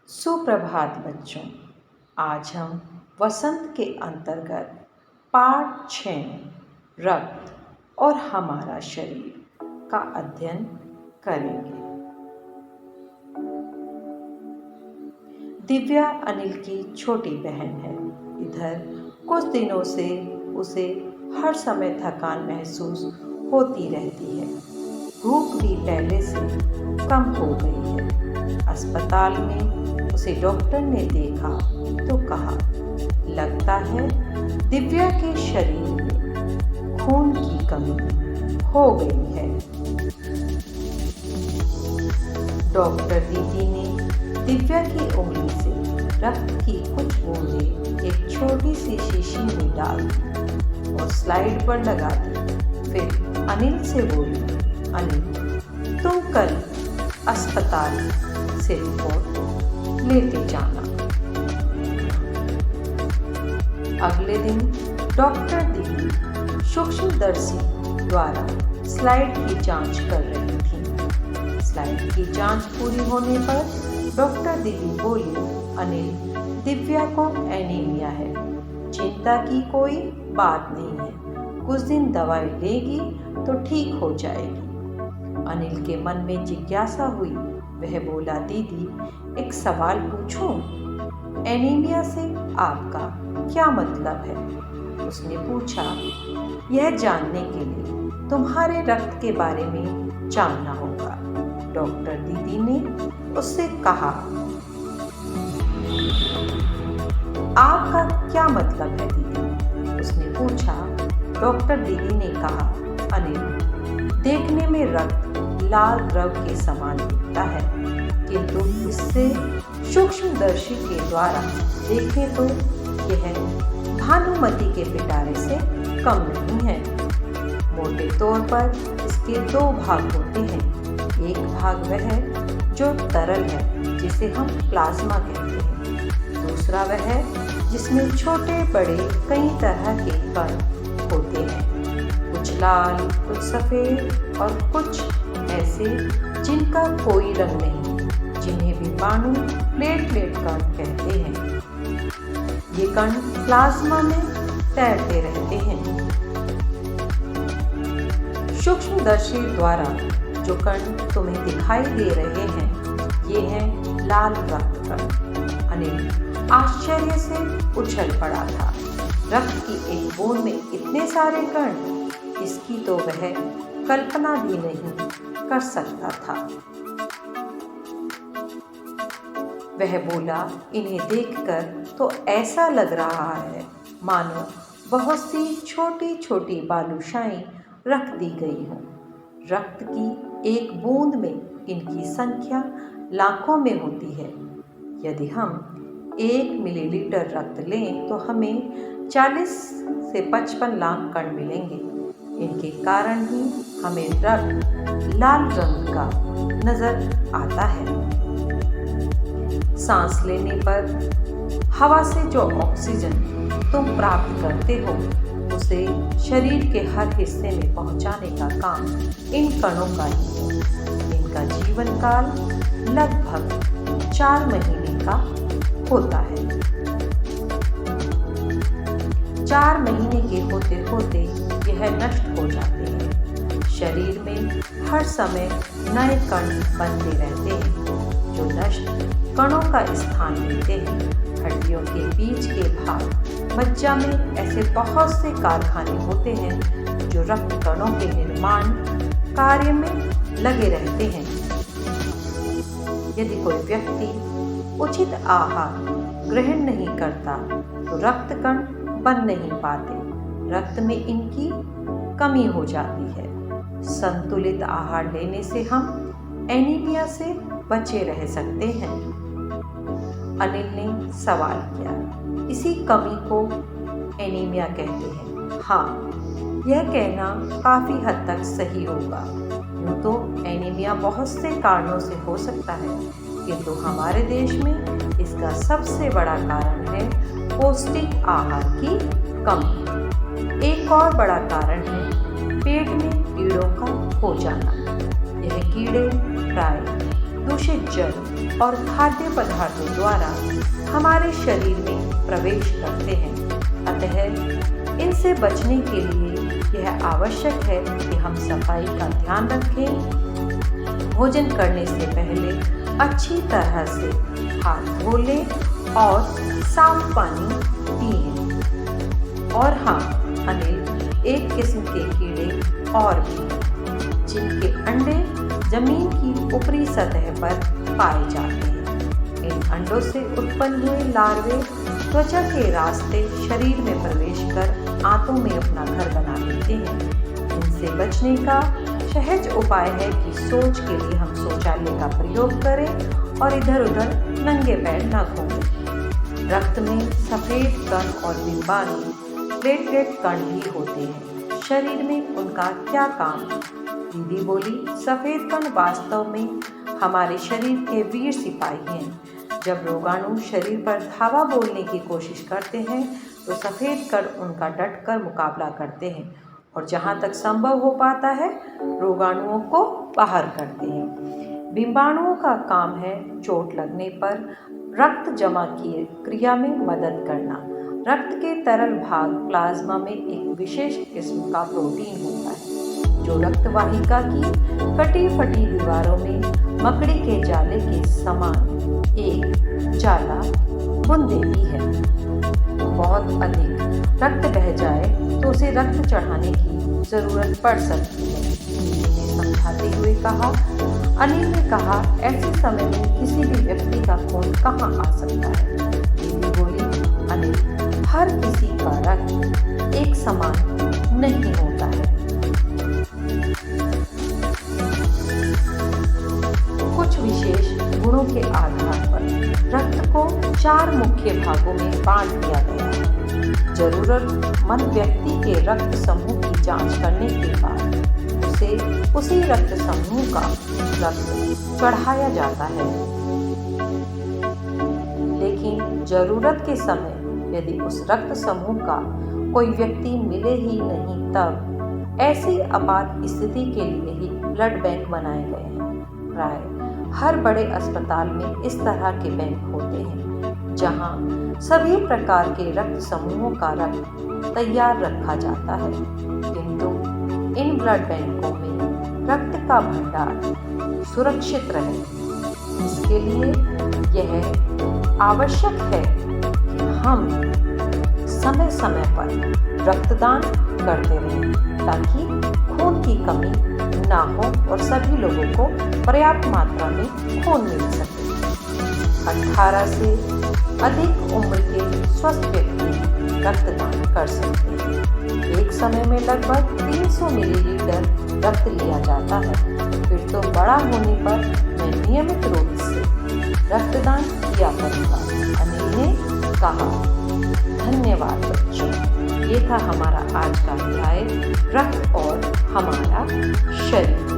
सुप्रभात बच्चों। आज हम वसंत के अंतर्गत पाठ 6 रक्त और हमारा शरीर का अध्ययन करेंगे। दिव्या अनिल की छोटी बहन है। इधर कुछ दिनों से उसे हर समय थकान महसूस होती रहती है। भूख भी पहले से कम हो गई है। अस्पताल में उसे डॉक्टर ने देखा तो कहा, लगता है दिव्या के शरीर में खून की कमी हो गई है। डॉक्टर दीदी ने दिव्या की उंगली से रक्त की कुछ बूंदें एक छोटी सी शीशी में डाल दी और स्लाइड पर लगा दी। फिर अनिल से बोली, अनिल तुम कल अस्पताल से रिपोर्ट लेते जाना। अगले दिन डॉक्टर दीदी सूक्ष्मदर्शी द्वारा स्लाइड की जांच कर रही थी। स्लाइड की जांच पूरी होने पर डॉक्टर दीदी बोली, अनिल दिव्या को एनीमिया है, चिंता की कोई बात नहीं है, कुछ दिन दवाई लेगी तो ठीक हो जाएगी। अनिल के मन में जिज्ञासा हुई। वह बोला, दीदी एक सवाल पूछूं? एनीमिया से आपका क्या मतलब है? उसने पूछा, यह जानने के लिए तुम्हारे रक्त के बारे में जानना होगा। डॉक्टर दीदी ने उससे कहा, आपका क्या मतलब है दीदी? उसने पूछा। डॉक्टर दीदी ने कहा, अनिल देखने में रक्त लाल द्रव के समान दिखता है, किंतु इससे सूक्ष्मदर्शी के द्वारा देखें तो यह भानुमति के पिटारे से कम नहीं है। मोटे तौर पर इसके दो भाग होते हैं। एक भाग वह है जो तरल है, जिसे हम प्लाज्मा कहते हैं। दूसरा वह है जिसमें छोटे बड़े कई तरह के कण होते हैं, कुछ लाल, कुछ सफ़ेद और कुछ ऐसे जिनका कोई रंग नहीं, जिन्हें विषाणु प्लेटलेट कण कहते हैं। ये कण प्लाज्मा में तैरते रहते हैं। सूक्ष्मदर्शी द्वारा जो कण तुम्हें दिखाई दे रहे हैं, ये हैं लाल रक्त कण। अनिल आश्चर्य से उछल पड़ा था। रक्त की एक बूंद में इतने सारे कण, इसकी तो वह कल्पना भी नहीं कर सकता था। वह बोला, इन्हें देखकर तो ऐसा लग रहा है मानो बहुत सी छोटी छोटी बालूशाएं रख दी गई हों। रक्त की एक बूंद में इनकी संख्या लाखों में होती है। यदि हम 1 मिलीलीटर रक्त लें तो हमें 40 से 55 लाख कण मिलेंगे। इनके कारण ही हमें रक्त लाल रंग का नजर आता है। सांस लेने पर हवा से जो ऑक्सीजन तुम प्राप्त करते हो, उसे शरीर के हर हिस्से में पहुंचाने का काम इन कणों का ही है। इनका जीवन काल लगभग 4 महीने का होता है। 4 महीने के होते होते यह नष्ट हो जाते हैं। शरीर में हर समय नए कण बनते रहते हैं, जो नष्ट कणों का स्थान लेते हैं। हड्डियों के बीच के भाग मज्जा में ऐसे बहुत से कारखाने होते हैं जो रक्त कणों के निर्माण कार्य में लगे रहते हैं। यदि कोई व्यक्ति उचित आहार ग्रहण नहीं करता तो रक्त कण बन नहीं पाते, रक्त में इनकी कमी हो जाती है। संतुलित आहार लेने से हम एनीमिया से बचे रह सकते हैं। अनिल ने सवाल किया, इसी कमी को एनीमिया कहते हैं? हाँ, यह कहना काफ़ी हद तक सही होगा। यूँ तो एनीमिया बहुत से कारणों से हो सकता है, किंतु हमारे देश में इसका सबसे बड़ा कारण है पौष्टिक आहार की कमी। एक और बड़ा कारण है पेट में कीड़ों का हो जाना। यह कीड़े प्राय दूषित जल और खाद्य पदार्थों द्वारा हमारे शरीर में प्रवेश करते हैं। अतः इनसे बचने के लिए यह आवश्यक है कि हम सफाई का ध्यान रखें, भोजन करने से पहले अच्छी तरह से हाथ धो लें और साफ पानी पिएं। और हाँ अनिल एक किस्म के कीड़े और भी जिनके अंडे जमीन की ऊपरी सतह पर पाए जाते हैं। इन अंडों से उत्पन्न हुए लार्वे त्वचा के रास्ते शरीर में प्रवेश कर आंतों में अपना घर बना लेते हैं। इनसे बचने का सहज उपाय है कि शौच के लिए हम शौचालय का प्रयोग करें और इधर उधर नंगे पैर न घूमें। रक्त में सफ़ेद कण और डिम्बाणु प्लेटलेट कण भी होते हैं। शरीर में उनका क्या काम? दीदी बोली, सफ़ेद कण वास्तव में हमारे शरीर के वीर सिपाही हैं। जब रोगाणु शरीर पर धावा बोलने की कोशिश करते हैं तो सफ़ेद कण उनका डटकर मुकाबला करते हैं और जहाँ तक संभव हो पाता है रोगाणुओं को बाहर करते हैं। डिम्बाणुओं का काम है चोट लगने पर रक्त जमा की क्रिया में मदद करना। रक्त के तरल भाग प्लाज्मा में एक विशेष किस्म का प्रोटीन होता है जो रक्त वाहिका की कटी फटी दीवारों में मकड़ी के जाले के समान एक जाला बुन देती है। बहुत अधिक रक्त बह जाए तो उसे रक्त चढ़ाने की जरूरत पड़ सकती है। दीदी ने समझाते हुए कहा। अनिल ने कहा, ऐसे समय में किसी भी व्यक्ति का खून कहाँ आ सकता है? दीदी बोली, अनिल, हर किसी का रक्त एक समान नहीं होता है। कुछ विशेष गुणों के आधार पर रक्त को 4 मुख्य भागों में बांट दिया गया है। जरूरतमंद व्यक्ति के रक्त समूह की जांच करने के बाद उसे उसी रक्त समूह का रक्त चढ़ाया जाता है। लेकिन जरूरत के समय यदि उस रक्त समूह का कोई व्यक्ति मिले ही नहीं, तब ऐसी आपात स्थिति के लिए ही ब्लड बैंक बनाए गए हैं। प्राय हर बड़े अस्पताल में इस तरह के बैंक होते हैं जहां सभी प्रकार के रक्त समूहों का रक्त तैयार रखा जाता है। किंतु इन ब्लड बैंकों में रक्त का भंडार सुरक्षित रहे, इसके लिए यह आवश्यक है कि हम समय समय पर रक्तदान करते रहें ताकि खून की कमी ना हो और सभी लोगों को पर्याप्त मात्रा में खून मिल सके। 18 से अधिक उम्र के स्वस्थ व्यक्ति रक्तदान कर सकते हैं। एक समय में लगभग 300 मिलीलीटर रक्त लिया जाता है। फिर तो बड़ा होने पर मैं नियमित रूप से रक्तदान किया करूँगा, अनिल ने कहा। धन्यवाद बच्चों। ये था हमारा आज का अध्याय, रक्त और हमारा शरीर।